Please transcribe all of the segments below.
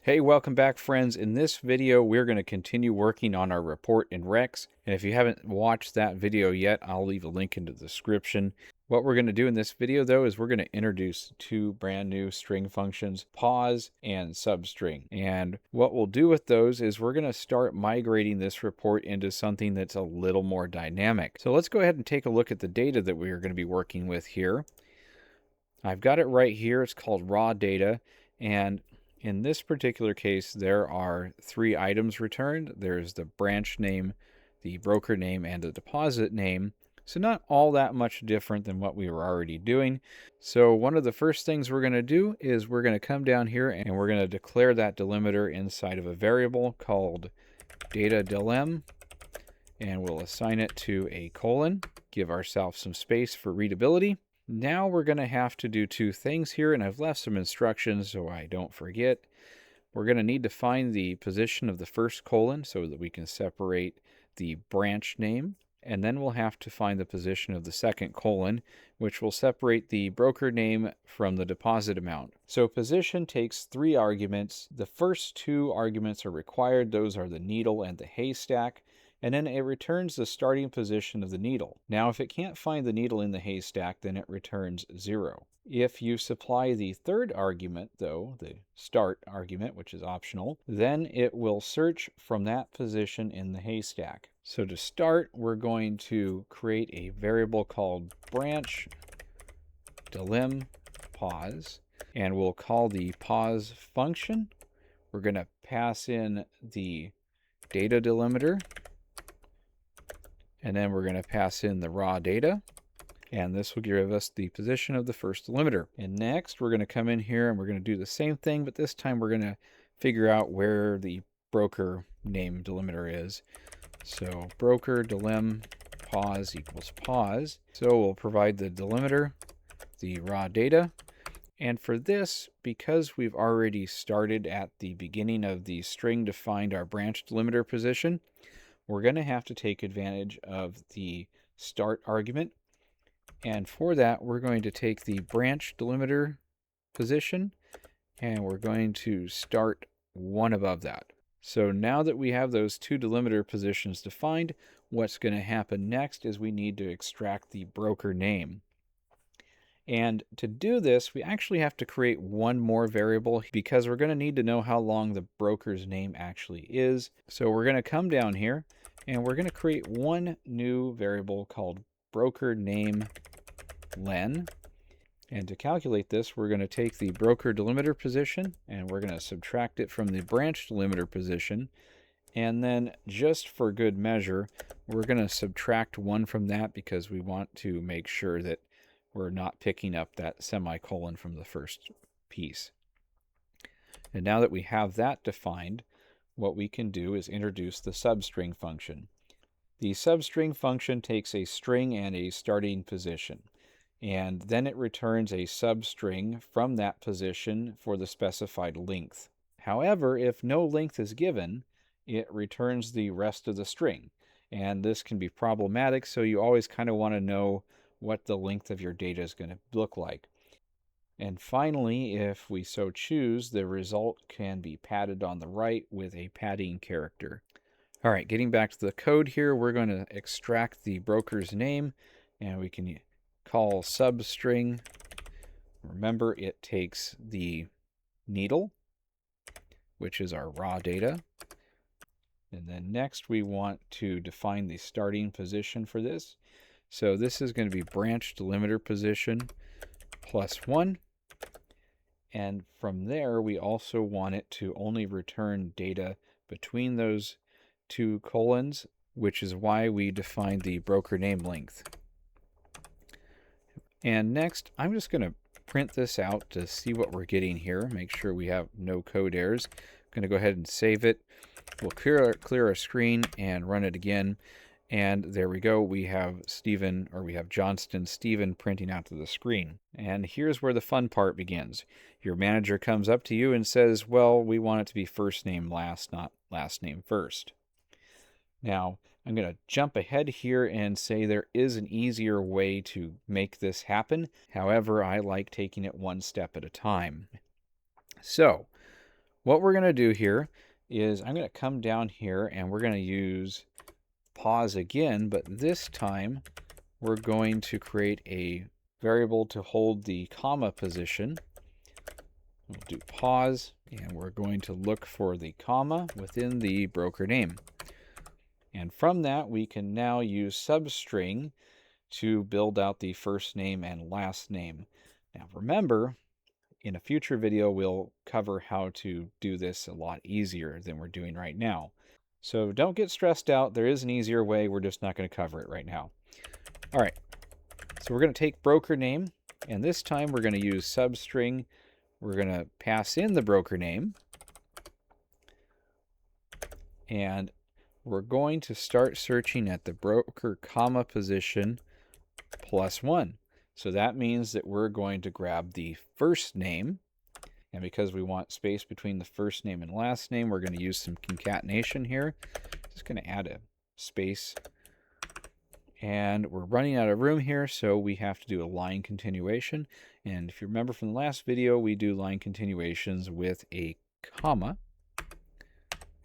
Hey, welcome back, friends. In this video, we're going to continue working on our report in REXX. And if you haven't watched that video yet, I'll leave a link in the description. What we're going to do in this video, though, is we're going to introduce two brand new string functions, pause and substring. And what we'll do with those is we're going to start migrating this report into something that's a little more dynamic. So let's go ahead and take a look at the data that we are going to be working with here. I've got it right here. It's called raw data. And in this particular case, there are three items returned. There's the branch name, the broker name, and the deposit name. So not all that much different than what we were already doing. So one of the first things we're going to do is we're going to come down here and we're going to declare that delimiter inside of a variable called data delim, and we'll assign it to a colon, give ourselves some space for readability. Now we're going to have to do two things here, and I've left some instructions so I don't forget. We're going to need to find the position of the first colon so that we can separate the branch name, and then we'll have to find the position of the second colon, which will separate the broker name from the deposit amount. So position takes three arguments. The first two arguments are required. Those are the needle and the haystack. And then it returns the starting position of the needle. Now, if it can't find the needle in the haystack, then it returns 0. If you supply the third argument, though, the start argument, which is optional, then it will search from that position in the haystack. So to start, we're going to create a variable called branch delim pause, and we'll call the pause function. We're going to pass in the data delimiter, and then we're going to pass in the raw data, and this will give us the position of the first delimiter. And next, we're going to come in here and we're going to do the same thing, but this time we're going to figure out where the broker name delimiter is. So broker delim pause equals pause. So we'll provide the delimiter, the raw data, and for this, because we've already started at the beginning of the string to find our branch delimiter position, we're going to have to take advantage of the start argument. And for that, we're going to take the branch delimiter position and we're going to start one above that. So now that we have those two delimiter positions defined, what's going to happen next is we need to extract the broker name. And to do this, we actually have to create one more variable because we're going to need to know how long the broker's name actually is. So we're going to come down here and we're going to create one new variable called broker name len. And to calculate this, we're going to take the broker delimiter position and we're going to subtract it from the branch delimiter position. And then just for good measure, we're going to subtract 1 from that because we want to make sure that we're not picking up that semicolon from the first piece. And now that we have that defined, what we can do is introduce the substring function. The substring function takes a string and a starting position, and then it returns a substring from that position for the specified length. However, if no length is given, it returns the rest of the string. And this can be problematic, so you always kind of want to know what the length of your data is going to look like. And finally, if we so choose, the result can be padded on the right with a padding character. All right, getting back to the code here, we're going to extract the broker's name, and we can call substring. Remember, it takes the needle, which is our raw data. And then next, we want to define the starting position for this. So this is going to be branch delimiter position plus 1. And from there, we also want it to only return data between those two colons, which is why we defined the broker name length. And next, I'm just going to print this out to see what we're getting here, make sure we have no code errors. I'm going to go ahead and save it. We'll clear our screen and run it again. And there we go. We have Johnston Stephen printing out to the screen. And here's where the fun part begins. Your manager comes up to you and says, well, we want it to be first name last, not last name first. Now, I'm going to jump ahead here and say there is an easier way to make this happen. However, I like taking it one step at a time. So, what we're going to do here is I'm going to come down here and we're going to use pause again, but this time we're going to create a variable to hold the comma position. We'll do pause, and we're going to look for the comma within the broker name. And from that, we can now use substring to build out the first name and last name. Now remember, in a future video, we'll cover how to do this a lot easier than we're doing right now. So don't get stressed out. There is an easier way. We're just not going to cover it right now. All right. So we're going to take broker name, and this time we're going to use substring. We're going to pass in the broker name, and we're going to start searching at the broker comma position +1. So that means that we're going to grab the first name, and because we want space between the first name and last name, we're going to use some concatenation here. Just going to add a space. And we're running out of room here, so we have to do a line continuation. And if you remember from the last video, we do line continuations with a comma. I'm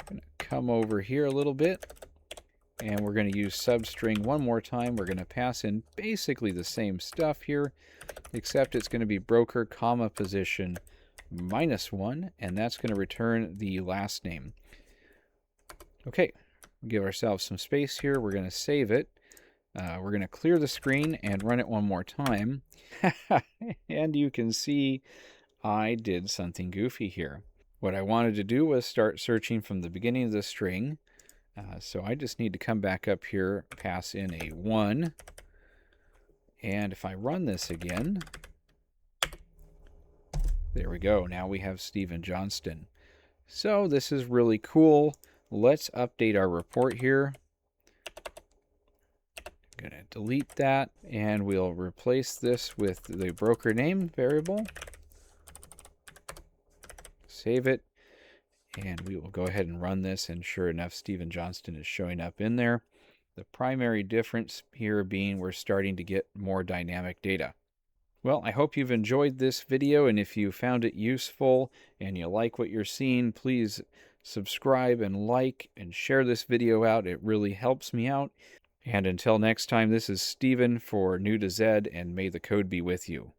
going to come over here a little bit, and we're going to use substring one more time. We're going to pass in basically the same stuff here, except it's going to be broker comma position -1, and that's going to return the last name. Okay, give ourselves some space here. We're going to save it. We're going to clear the screen and run it one more time. And you can see I did something goofy here. What I wanted to do was start searching from the beginning of the string. So I just need to come back up here, pass in a 1. And if I run this again, there we go. Now we have Stephen Johnston. So this is really cool. Let's update our report here. Going to delete that, and we'll replace this with the broker name variable. Save it, and we will go ahead and run this, and sure enough, Stephen Johnston is showing up in there. The primary difference here being we're starting to get more dynamic data. Well, I hope you've enjoyed this video, and if you found it useful and you like what you're seeing, please subscribe and like and share this video out. It really helps me out. And until next time, this is Stephen for New to Z, and may the code be with you.